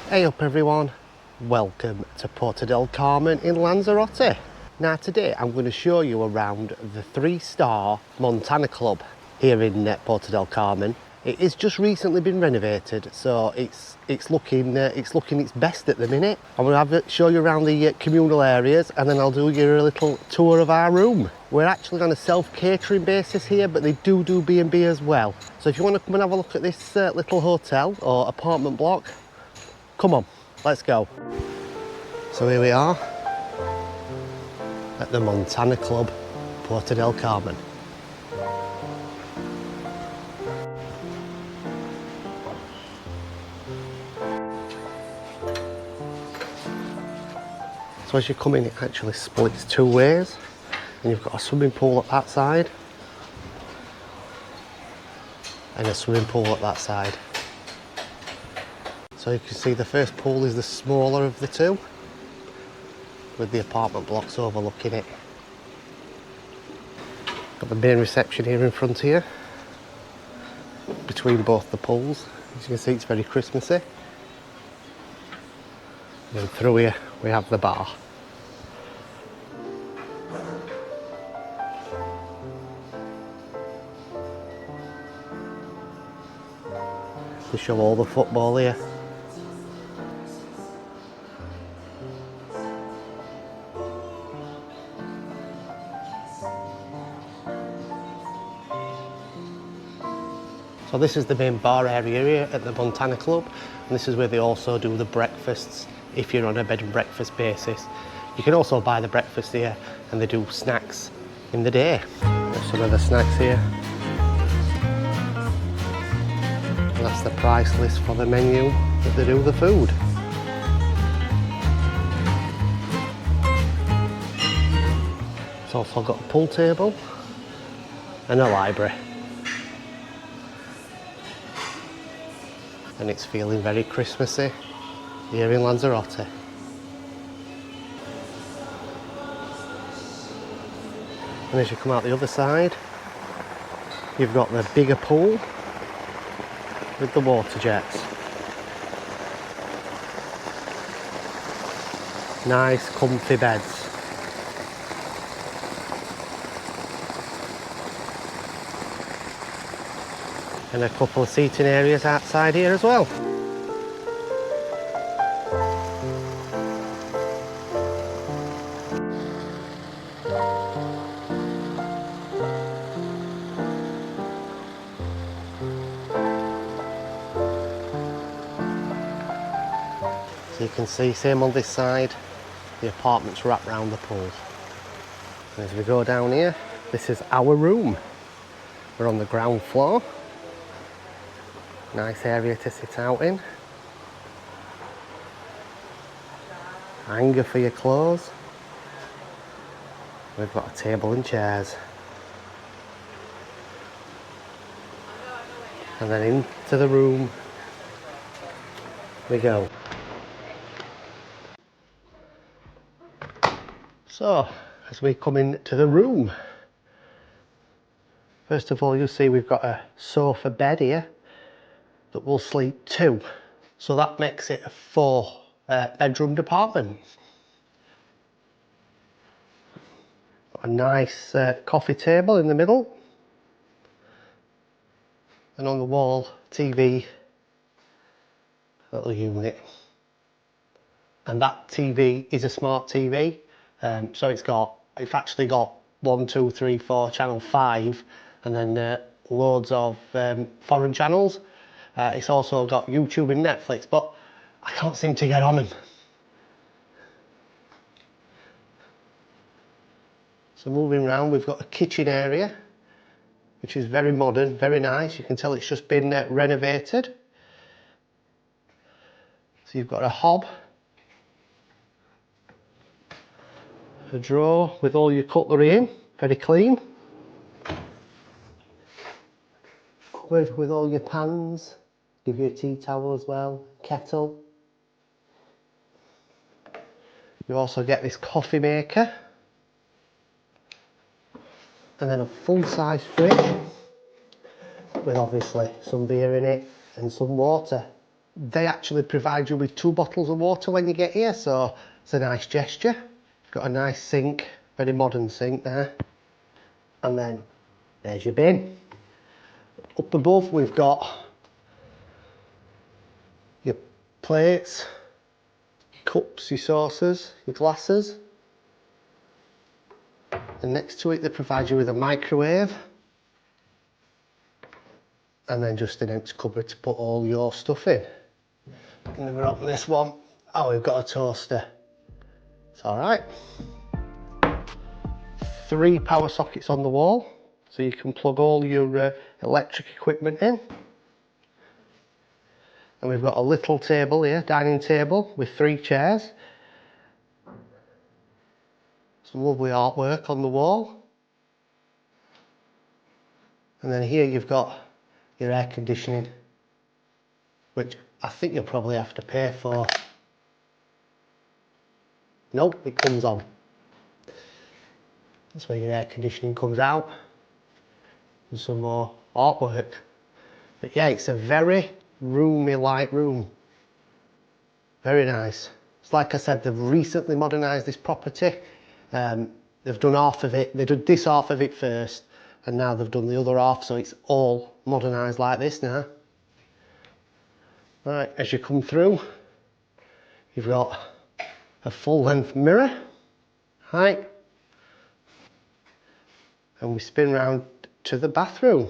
Hey up everyone, welcome to Puerto del Carmen in Lanzarote. Now today I'm going to show you around the 3-star Montana Club here in Puerto del Carmen. It has just recently been renovated, so it's looking its best at the minute. I'm going to show you around the communal areas, and then I'll do you a little tour of our room. We're actually on a self-catering basis here, but they do B&B as well. So if you want to come and have a look at this little hotel or apartment block, come on, let's go. So here we are at the Montana Club, Puerto del Carmen. So as you come in, it actually splits two ways, and you've got a swimming pool at that side and a swimming pool at that side. So you can see the first pool is the smaller of the two, with the apartment blocks overlooking it. Got the main reception here in front here, between both the pools. As you can see, it's very Christmassy. And then through here we have the bar. They show all the football here. So this is the main bar area here at the Montana Club, and this is where they also do the breakfasts if you're on a bed and breakfast basis. You can also buy the breakfast here, and they do snacks in the day. There's some of the snacks here. And that's the price list for the menu that they do the food. It's also got a pool table and a library. And it's feeling very Christmassy here in Lanzarote. And as you come out the other side, you've got the bigger pool with the water jets. Nice comfy beds. And a couple of seating areas outside here as well. So you can see, same on this side, the apartments wrap round the pool. And as we go down here, this is our room. We're on the ground floor. Nice area to sit out in. Hanger for your clothes. We've got a table and chairs. And then into the room we go. So, as we come into the room, first of all you'll see we've got a sofa bed here that will sleep two. So that makes it a 4 bedroom apartment. A nice coffee table in the middle. And on the wall, TV, little unit. And that TV is a smart TV. So it's actually got 1, 2, 3, 4, channel 5, and then loads of foreign channels. It's also got YouTube and Netflix, but I can't seem to get on them. So moving around, we've got a kitchen area, which is very modern, very nice. You can tell it's just been renovated. So you've got a hob, a drawer with all your cutlery in, very clean. Cupboard with all your pans, give you a tea towel as well, kettle. You also get this coffee maker, and then a full-size fridge with obviously some beer in it and some water. They actually provide you with 2 bottles of water when you get here, so it's a nice gesture. Got a nice sink, very modern sink there. And then there's your bin. Up above we've got your plates, cups, your saucers, your glasses. And next to it they provide you with a microwave. And then just an empty cupboard to put all your stuff in. Can never open this one. Oh, we've got a toaster. It's alright. 3 power sockets on the wall, so you can plug all your electric equipment in. And we've got a little table here, dining table, with 3 chairs. Some lovely artwork on the wall. And then here you've got your air conditioning, which I think you'll probably have to pay for. Nope, it comes on. That's where your air conditioning comes out. And some more artwork. But yeah, it's a very roomy light room. Very nice. It's like I said, they've recently modernised this property. They've done half of it. They did this half of it first, and now they've done the other half, so it's all modernised like this now. Right, as you come through, you've got a full-length mirror. Right. And we spin round to the bathroom.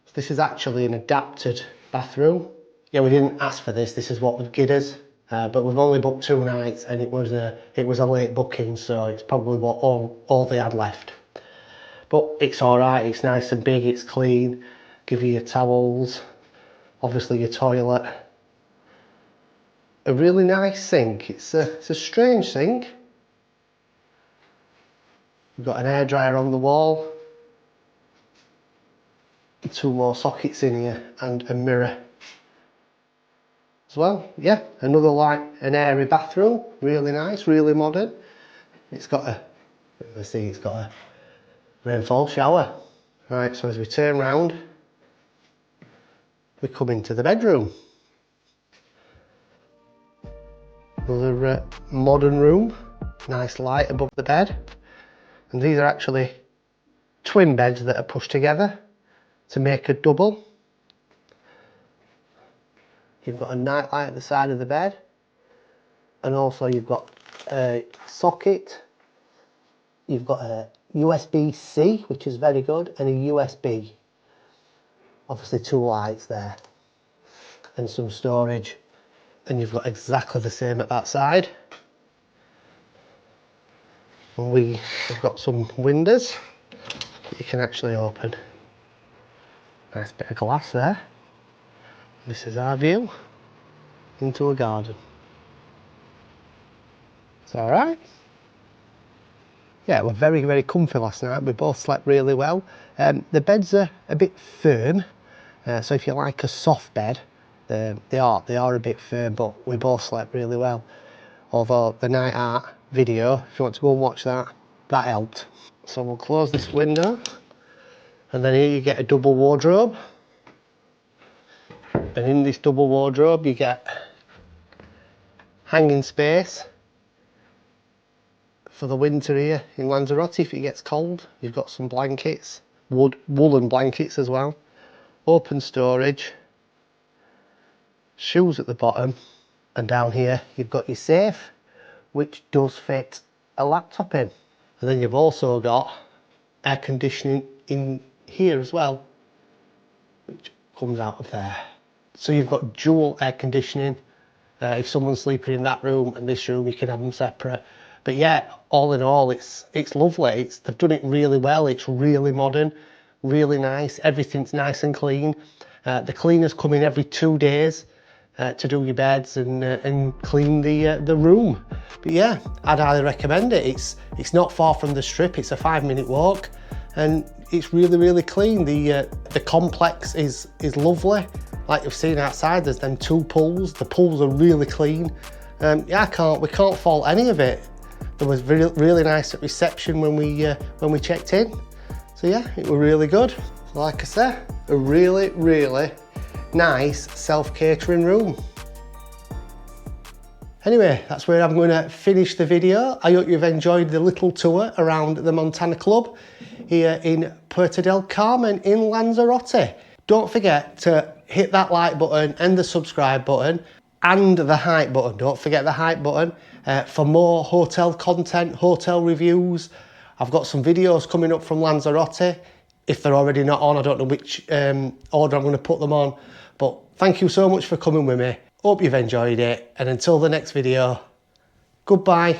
So this is actually an adapted bathroom. Yeah, we didn't ask for this. This is what they've given us, but we've only booked 2 nights, and it was a late booking, so it's probably what all they had left. But it's all right. It's nice and big. It's clean. Give you your towels. Obviously your toilet. A really nice sink. It's a strange sink. We've got an hairdryer on the wall, 2 more sockets in here, and a mirror as well. Yeah, another an airy bathroom, really nice, really modern. It's got a rainfall shower. Right, so as we turn round, we come into the bedroom. Another modern room, nice light above the bed. And these are actually twin beds that are pushed together to make a double. You've got a nightlight at the side of the bed, and also you've got a socket. You've got a USB-C, which is very good, and a USB. Obviously 2 lights there, and some storage. And you've got exactly the same at that side. And we've got some windows that you can actually open. Nice bit of glass there. This is our view into a garden. It's all right. Yeah, we're very, very comfy last night. We both slept really well. The beds are a bit firm, so if you like a soft bed, they are a bit firm, but we both slept really well. Although the night art video, if you want to go and watch that, that helped. So we'll close this window, and then here you get a double wardrobe. And in this double wardrobe you get hanging space for the winter here in Lanzarote if it gets cold. You've got some blankets, woolen blankets as well. Open storage, shoes at the bottom, and down here you've got your safe, which does fit a laptop in. And then you've also got air conditioning in here as well, which comes out of there. So you've got dual air conditioning. If someone's sleeping in that room and this room, you can have them separate. But yeah, all in all, it's lovely. They've done it really well. It's really modern, really nice. Everything's nice and clean. The cleaners come in every 2 days to do your beds and clean the room. But yeah, I'd highly recommend it. It's not far from the strip. It's a 5-minute walk, and it's really, really clean. The complex is lovely. Like you've seen outside, there's them 2 pools. The pools are really clean. Yeah, we can't fault any of it. There was really nice at reception when we checked in. So yeah, it was really good. Like I said, a really, really nice self-catering room. Anyway, that's where I'm going to finish the video. I hope you've enjoyed the little tour around the Montana Club here in Puerto del Carmen in Lanzarote. Don't forget to hit that like button and the subscribe button and the hype button. Don't forget the hype button for more hotel content, hotel reviews. I've got some videos coming up from Lanzarote. If they're already not on, I don't know which order I'm going to put them on. But thank you so much for coming with me. Hope you've enjoyed it, and until the next video, goodbye.